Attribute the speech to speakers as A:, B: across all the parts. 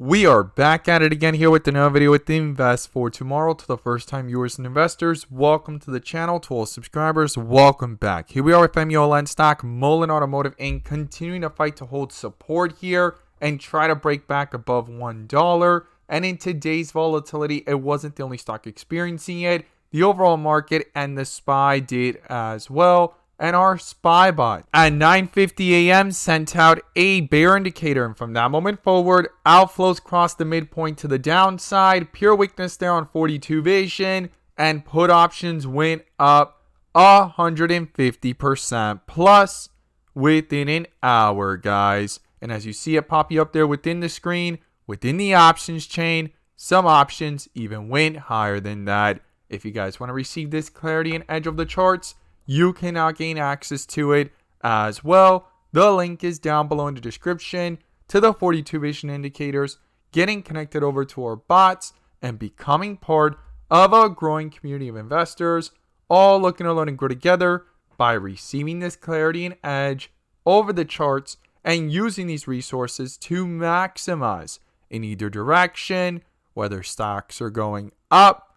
A: We are back at it again here with another video with Invest for Tomorrow. To the first time viewers and investors, welcome to the channel. To all subscribers, welcome back. Here we are with MULLEN stock, Mullen Automotive Inc. continuing to fight to hold support here and try to break back above $1. And in today's volatility, it wasn't the only stock experiencing it. The overall market and the SPY did as well. And our SPY bot at 9:50 a.m. sent out a bear indicator, and from that moment forward, outflows crossed the midpoint to the downside, pure weakness there on 42 vision, and put options went up 150% plus within an hour, guys. And as you see it popping up there within the screen, within the options chain, some options even went higher than that. If you guys want to receive this clarity and edge of the charts, you can now gain access to it as well. The link is down below in the description to the 42 vision indicators, getting connected over to our bots, and becoming part of a growing community of investors, all looking to learn and grow together by receiving this clarity and edge over the charts and using these resources to maximize in either direction, whether stocks are going up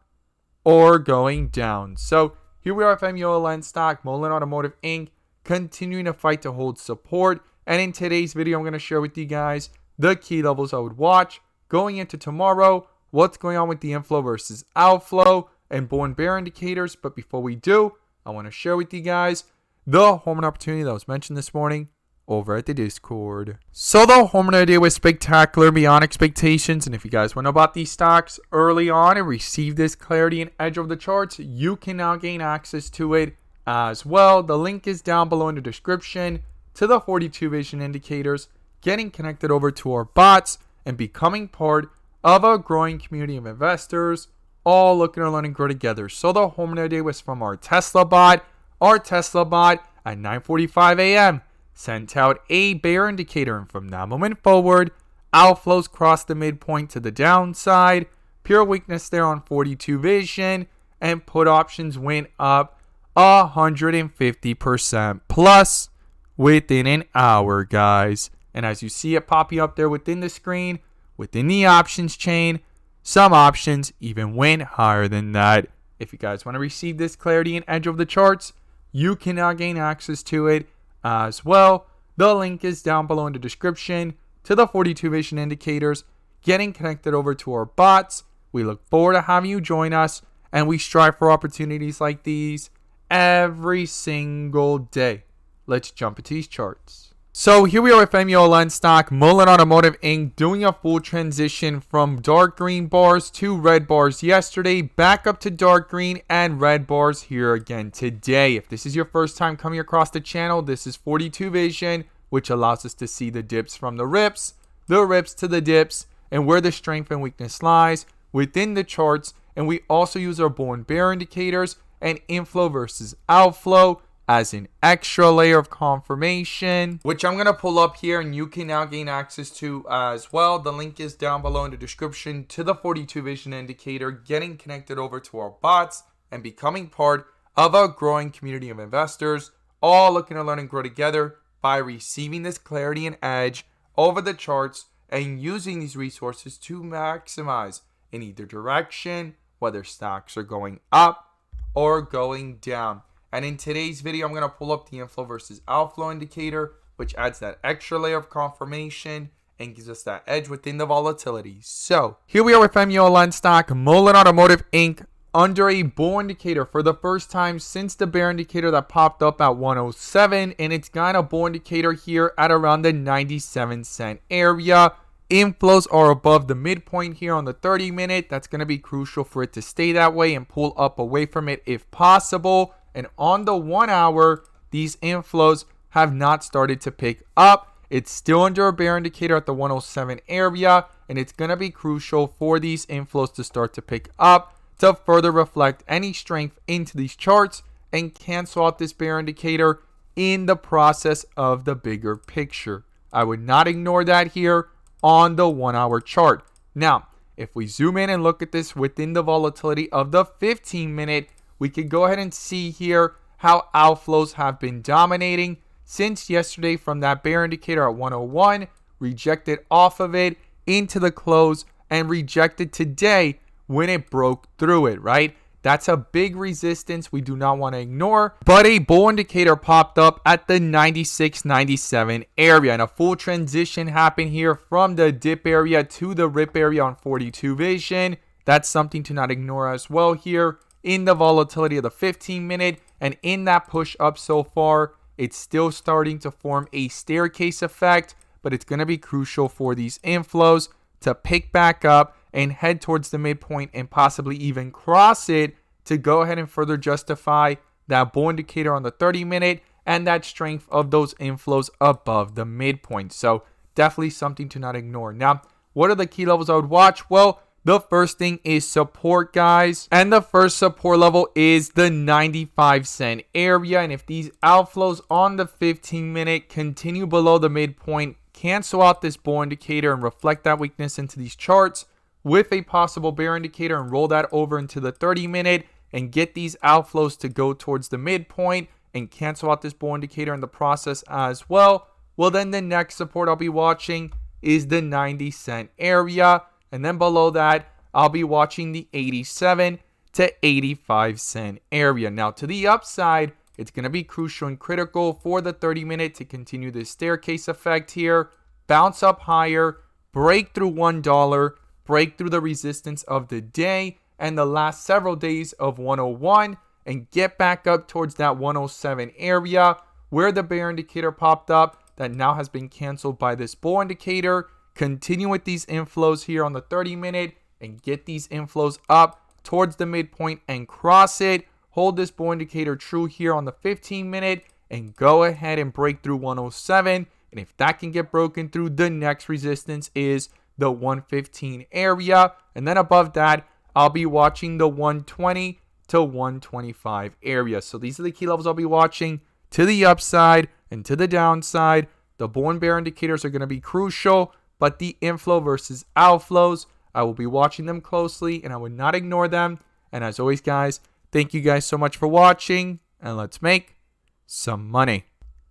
A: or going down. So here we are with MULLEN stock, Mullen Automotive Inc., continuing to fight to hold support. And in today's video, I'm going to share with you guys the key levels I would watch going into tomorrow, what's going on with the inflow versus outflow, and bull and bear indicators. But before we do, I want to share with you guys the home run opportunity that was mentioned this morning over at the Discord. So the home run idea was spectacular, beyond expectations. And if you guys want to know about these stocks early on and receive this clarity and edge of the charts, you can now gain access to it as well. The link is down below in the description to the 42 vision indicators, getting connected over to our bots and becoming part of a growing community of investors, all looking to learn and grow together. So the home run idea was from our Tesla bot. Our Tesla bot at 9:45 a.m. sent out a bear indicator, and from that moment forward, outflows crossed the midpoint to the downside, pure weakness there on 42 vision, and put options went up 150% plus within an hour, guys. And as you see it popping up there within the screen, within the options chain, some options even went higher than that. If you guys want to receive this clarity and edge of the charts, you can now gain access to it as well. The link is down below in the description to the 42 vision indicators, getting connected over to our bots. We look forward to having you join us, and we strive for opportunities like these every single day. Let's jump into these charts. So here we are with MULLEN stock, Mullen Automotive Inc., doing a full transition from dark green bars to red bars yesterday, back up to dark green and red bars here again today. If this is your first time coming across the channel, this is 42 vision, which allows us to see the dips from the rips to the dips, and where the strength and weakness lies within the charts. And we also use our bull and bear indicators and inflow versus outflow as an extra layer of confirmation, which I'm going to pull up here and you can now gain access to as well. The link is down below in the description to the 42 vision indicator, getting connected over to our bots and becoming part of a growing community of investors, all looking to learn and grow together by receiving this clarity and edge over the charts and using these resources to maximize in either direction, whether stocks are going up or going down. And in today's video, I'm going to pull up the inflow versus outflow indicator, which adds that extra layer of confirmation and gives us that edge within the volatility. So here we are with MULLEN stock, Mullen Automotive Inc., under a bull indicator for the first time since the bear indicator that popped up at 107. And it's got a bull indicator here at around the 97-cent area. Inflows are above the midpoint here on the 30-minute. That's going to be crucial for it to stay that way and pull up away from it if possible. And on the 1 hour, these inflows have not started to pick up. It's still under a bear indicator at the 107 area, and it's going to be crucial for these inflows to start to pick up to further reflect any strength into these charts and cancel out this bear indicator in the process of the bigger picture. I would not ignore that here on the 1 hour chart. Now, if we zoom in and look at this within the volatility of the 15-minute, we could go ahead and see here how outflows have been dominating since yesterday from that bear indicator at 101, rejected off of it, into the close and rejected today when it broke through it, right? That's a big resistance we do not want to ignore. But a bull indicator popped up at the 96.97 area, and a full transition happened here from the dip area to the rip area on 42 vision. That's something to not ignore as well here in the volatility of the 15-minute. And in that push up so far, it's still starting to form a staircase effect, but it's going to be crucial for these inflows to pick back up and head towards the midpoint and possibly even cross it to go ahead and further justify that bull indicator on the 30-minute and that strength of those inflows above the midpoint. So definitely something to not ignore. Now, what are the key levels I would watch? Well, the first thing is support, guys. And the first support level is the 95-cent area. And if these outflows on the 15-minute continue below the midpoint, cancel out this bull indicator and reflect that weakness into these charts with a possible bear indicator and roll that over into the 30-minute and get these outflows to go towards the midpoint and cancel out this bull indicator in the process as well, well, then the next support I'll be watching is the 90-cent area. And then below that, I'll be watching the 87 to 85-cent area. Now, to the upside, it's going to be crucial and critical for the 30-minute to continue this staircase effect here, bounce up higher, break through $1, break through the resistance of the day and the last several days of 101, and get back up towards that 107 area where the bear indicator popped up that now has been canceled by this bull indicator. Continue with these inflows here on the 30-minute and get these inflows up towards the midpoint and cross it. Hold this bull indicator true here on the 15-minute and go ahead and break through 107. And if that can get broken through, the next resistance is the 115 area. And then above that, I'll be watching the 120 to 125 area. So these are the key levels I'll be watching to the upside and to the downside. The bull and bear indicators are going to be crucial, but the inflow versus outflows, I will be watching them closely and I would not ignore them. And as always, guys, thank you guys so much for watching, and let's make some money.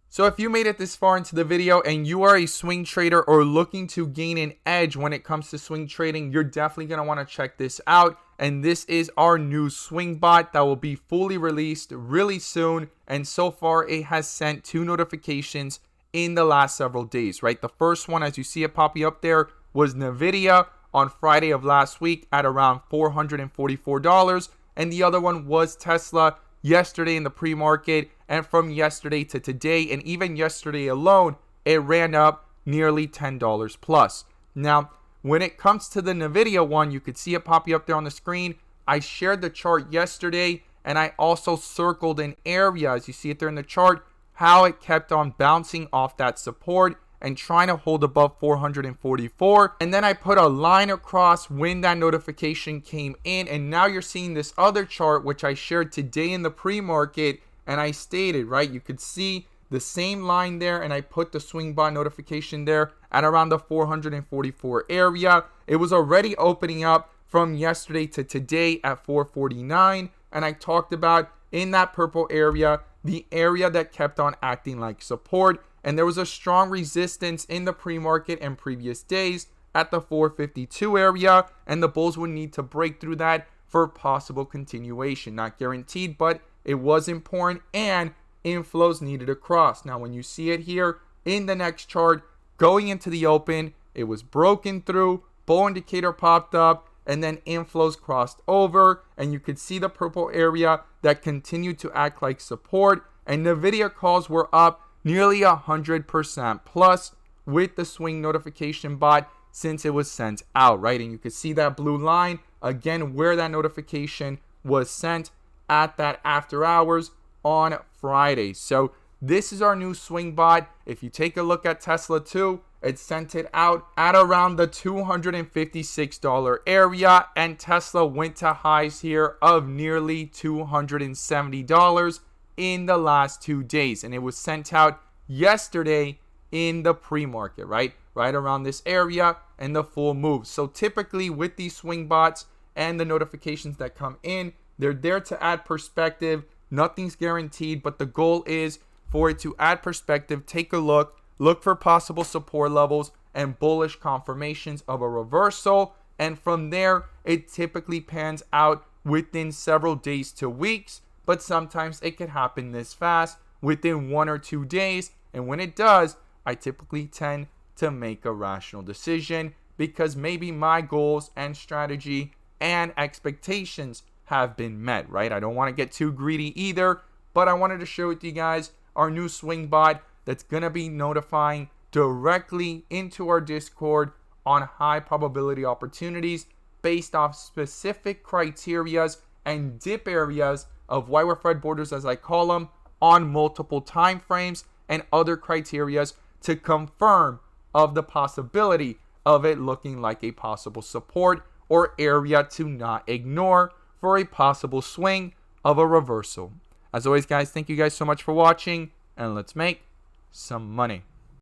A: So if you made it this far into the video and you are a swing trader or looking to gain an edge when it comes to swing trading, you're definitely going to want to check this out. And this is our new swing bot that will be fully released really soon. And so far it has sent 2 notifications in the last several days, right? The first one, as you see it popping up there, was NVIDIA on Friday of last week at around $444. And the other one was Tesla yesterday in the pre-market, and from yesterday to today, and even yesterday alone, it ran up nearly $10 plus. Now, when it comes to the NVIDIA one, you could see it popping up there on the screen. I shared the chart yesterday, and I also circled an area, as you see it there in the chart, how it kept on bouncing off that support and trying to hold above 444. And then I put a line across when that notification came in. And now you're seeing this other chart, which I shared today in the pre-market. And I stated, right, you could see the same line there. And I put the swing bot notification there at around the 444 area. It was already opening up from yesterday to today at 449. And I talked about in that purple area, the area that kept on acting like support. And there was a strong resistance in the pre-market and previous days at the 452 area. And the bulls would need to break through that for possible continuation. Not guaranteed, but it was important, and inflows needed a cross. Now, when you see it here in the next chart, going into the open, it was broken through, bull indicator popped up, and then inflows crossed over. And you could see the purple area that continued to act like support. And NVIDIA calls were up nearly 100% plus with the swing notification bot since it was sent out, right? And you can see that blue line again where that notification was sent at that after hours on Friday. So this is our new swing bot. If you take a look at Tesla too, it sent it out at around the $256 area, and Tesla went to highs here of nearly $270 in the last 2 days, and it was sent out yesterday in the pre-market, right around this area, and the full move. So typically with these swing bots and the notifications that come in, they're there to add perspective. Nothing's guaranteed, but the goal is for it to add perspective. Take a look for possible support levels, and bullish confirmations of a reversal. And from there, it typically pans out within several days to weeks, but sometimes it could happen this fast within 1 or 2 days. And when it does, I typically tend to make a rational decision because maybe my goals and strategy and expectations have been met, right? I don't want to get too greedy either, but I wanted to share with you guys our new swing bot that's going to be notifying directly into our Discord on high probability opportunities based off specific criterias and dip areas of wire Fred borders, as I call them, on multiple time frames and other criterias to confirm of the possibility of it looking like a possible support or area to not ignore for a possible swing of a reversal. As always, guys, thank you guys so much for watching, and let's make some money.